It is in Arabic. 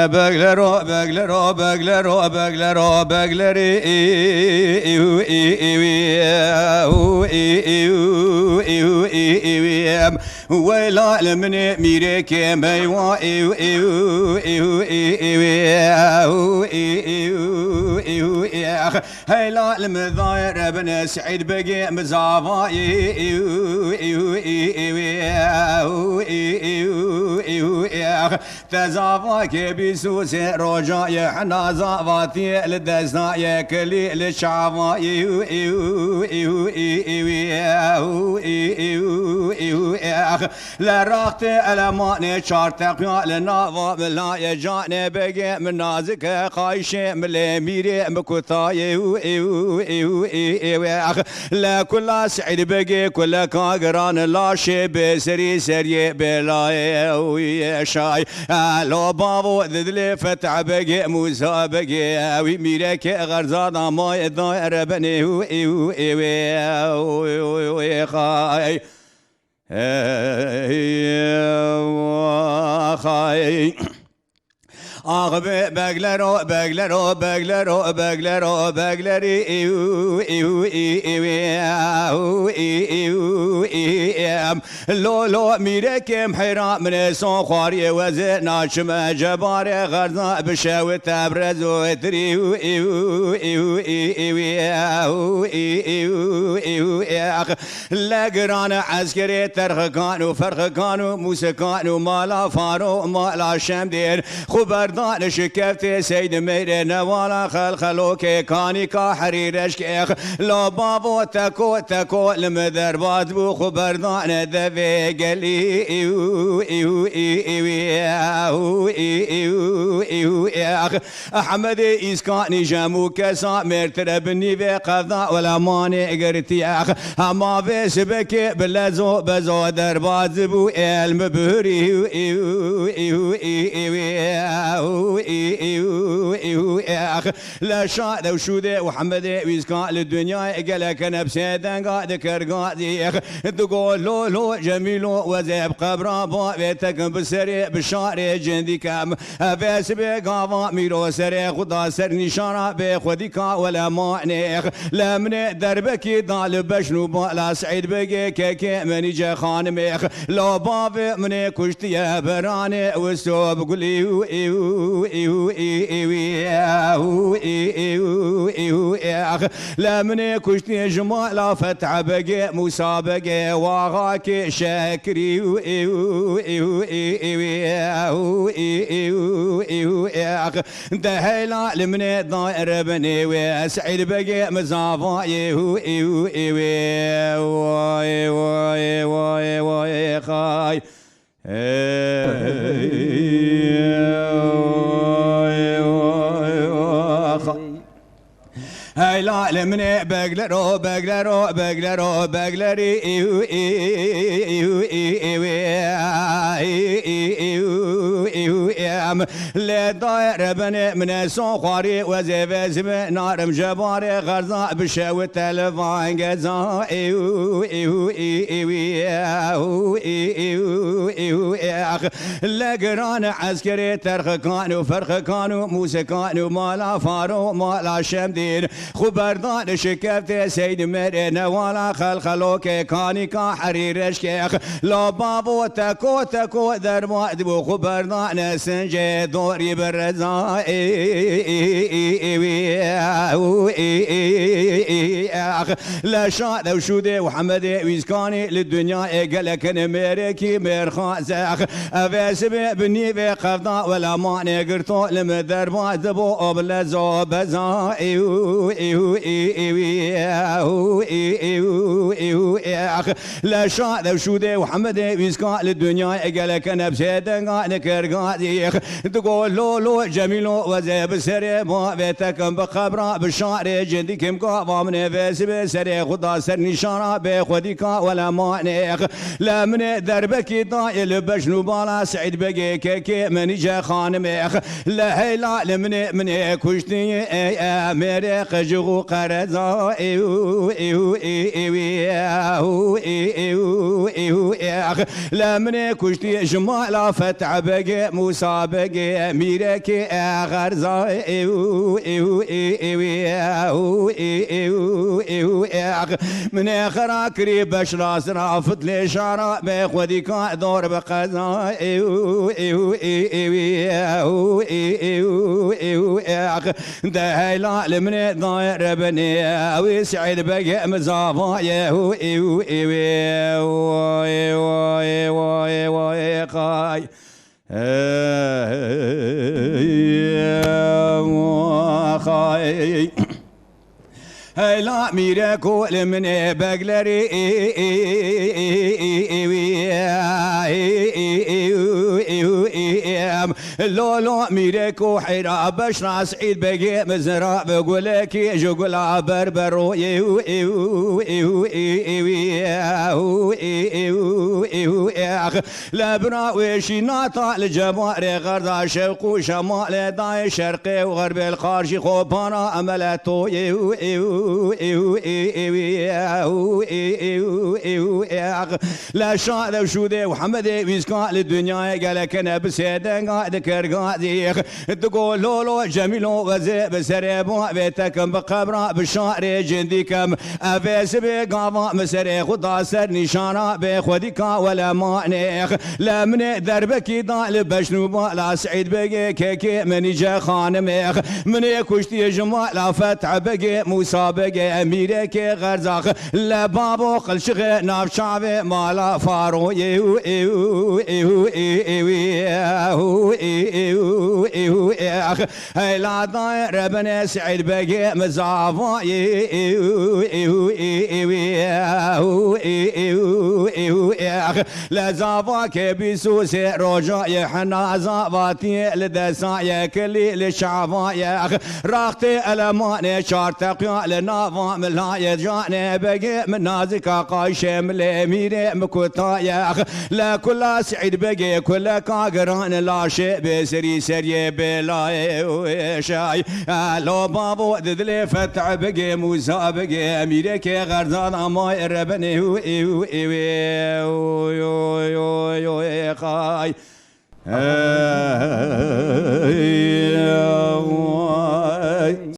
بغلرو بغلرو بغلرو بغلرو بغلري ويلا لمن ميرك ميوا هيلا المضاير ابن سعيد بقي مزافا تزافا كبيسوس رجا يحنا زافاتي لدزنا يكلي للشعبا لرخت الماني شارتقيا لنافا بلا يجاني بقي من نازك خايشي من ميري مكوتاي لا كل سعيد بقي كل كاغران لاشي بسري سري بلا شاي لو بابو ذلي فتح بقي موسى بقي وميرك غرزانا ما يضاير بني خاي خاي بغلرو بغلرو بغلرو بغلرو بغلري لولو ميرك محرا من سون خواري وزن ناشم جبار غرزا بشاو تبرز وتري لقران عسكري ترخكان وفرخكان وموسكان ومالا فارو مالا شمدين خبر دان شكفت سيد مير نوالا خلخلوك كاني كحريرش كيخ لو بابو تكو تكو المذربات بو خبر دان دفي قلي احمد اسكاني جامو كسا مرتربني في قضاء ولا ماني قرتي اخ اما بس بكي بلزو بزو دربات بو المبهري لا شاد وشودي وحمدي ويسكان للدنيا قالك نفسي دنقا ذكر قاضي تقول لو لو جميلو وزيب قبرا بيتك بسري بشاري جندي كام بس بقافا ميرو سري خدا سر نشارة بخديكا ولا مانيخ لا من دربكي ضال بشنو بالا سعيد بقي كيكي مني جا خانميخ لو بابي مني كشتي براني وسوب قولي لا من كشتي جمال فتح بقي موسى بقي واغاك شاكري دهيلا لمن ضائر بني وسعيد بقي مزافا خاي هاي لا لمن بغلرو بغلرو بغلرو بغلري لداير بني من سون خواري وزيفزم نارم جباري غرزا بشاو تلفان قزا لقران عسكري ترخ كانوا فرخ كانوا موسى كانوا مالا فارو مالا شمدين خبردان شكفت سيد مرين ولا خلخلوك كاني كحريرش كيخ لا بابو تكو تكو درما دبو خبردان سنجي دوري بالرزا لا شاد وشودي وحمدي ويسكاني للدنيا قالك نميركي مرخازخ افيس بني في قفضا ولا ماني قرطو لمدربا دبو ابلزو بزا لا شاد وشودي وحمدي ويسكان للدنيا قالك نفسي دنقا نكر قاديخ تقول لولو جميلو وزيب سري ما بيتكم بخبرا بالشعر جندكم قاضا من فيس بسري خدا سر نشارة بخديكا ولا مانيخ لا من دربك طايل بشنو بالا سعيد بقي كيكي من جا خانميخ لا هيلا من كشتي مريخ جغو قرزا لا من كشتي جمالا فتح بقي موسى بقى ميرك غرزة من اخر كري بشراس رافت لي شعر بخودي كان دور بقزا ده هيلا من ضاير بني ويسعد بقى مزافا يهو قاي هلا ميرا كل من بقلري لولو ميركو حيرا بشرا سعيد بقي مزرا بقولك جقول بربرو لبرا وشي ناطا الجبار غردا شرق وشمال داي شرقي وغرب الخارجي خوبانا املتو لا شاد وشودي وحمد ويسكا للدنيا قالك انا بسيدن قاعد كرقادي تقول لولو جميل غزي بسريبو بيتكم بقبره بالشعر جنديكم افيس بقاضا مسري خدا سر نشانا بخوديكا ولا مانيخ لا من دربك ضال بشنوبا لا سعيد بقي كيكي من جا خانميخ من كشتي جمال فتح بقي موسى بقي اميرك غرزاخ لا بابو قل شغي ناف شعبي مالا فارو هلا ضاير بني سعيد بقي مزافا لا زافا كبيسوسي رجا يحنا زافاتي لدسايا كلي للشعبايا راختي الماني شارتقيا لنافا ملايا جاني بقي من نازكا قايشة مليميري مكوتايا لا كل سعيد بقي كل كاقران لا شيء بسري سري بلاي شاي لو بابو ددلي فتح بقي موسى بقي اميرك غرزان اماي ربني قاي